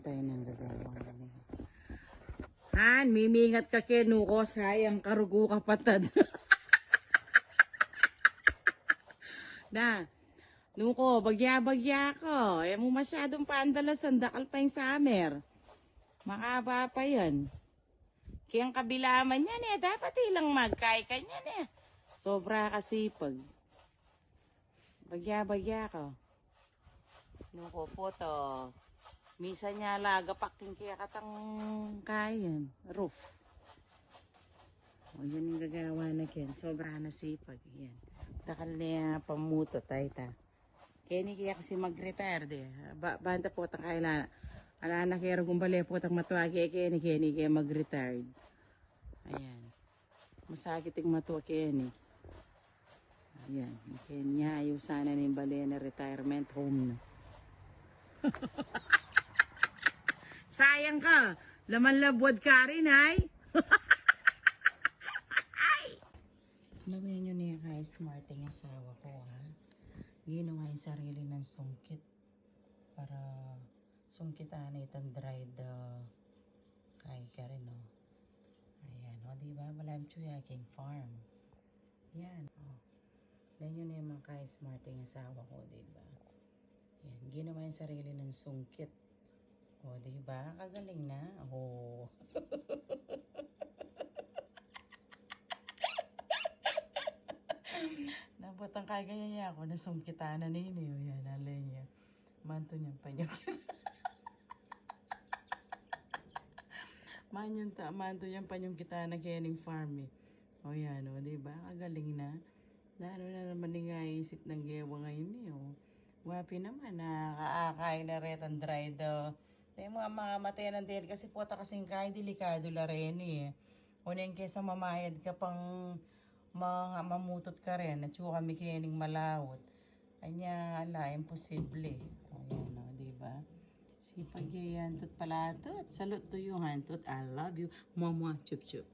tayo ng gagawa. Han, mimingat ka kinuko, sayang karugo kapatid. Na, nuko, bagya-bagya ko. Eh mo masyadong paandalasan, dakal pa yung summer. Makaba pa yan. Kaya ang kabila man yan dapat ilang magkay kanyan Sobra kasipag. Bagya-bagya ko. Nuko po to. Misa niya laga paking kaya katang kayan. Roof. O yan yung gagawa na yan. Sobra na sipag. Yan. Takal niya pamuto tayo ta. Kaya ni kaya kasi mag-retire de. Banda po tang kailan. Ala na kaya gumbali po tang matuwagi kaya ni kaya mag-retire. Ayan. Masakit yung matuwa kaya ni. Ayan. Kaya niya ayaw sana ni bali na retirement home na. Sayang ka. Laman labwad ka rin, ay. Lawin nyo niya kay smart yung asawa ko, ha. Ginawa yung sarili ng sungkit. Para sungkitan itong dried kay ka rin, no. Ayan, o, diba? Malam Chuyaking Farm. Yan, o. Lawin nyo na yung kay smart yung asawa ko, diba? Yan, ginawa yung sarili ng sungkit. O, diba? Kagaling na. O. Napatang kagaya niya ako na sungkitan na nini. O, yan, alay niya. Manto niyang panyong manto niyang panyong kita na kening farm eh. O, yan, o, diba? Kagaling na. Lalo na naman nga isip ng gewa ngayon eh. O. Wapi naman na kaakay na ret ang dried mga matay ng din kasi po ta kasing kain delikado la rin eh. Uneng kesa mamayad ka pang mamutot ka rin at saka kami kining malawot. Anya ala imposible. Ayan o, diba? Sipag yan tot pala tot. Salute to you han tot. I love you. Mwah mwah chup chup.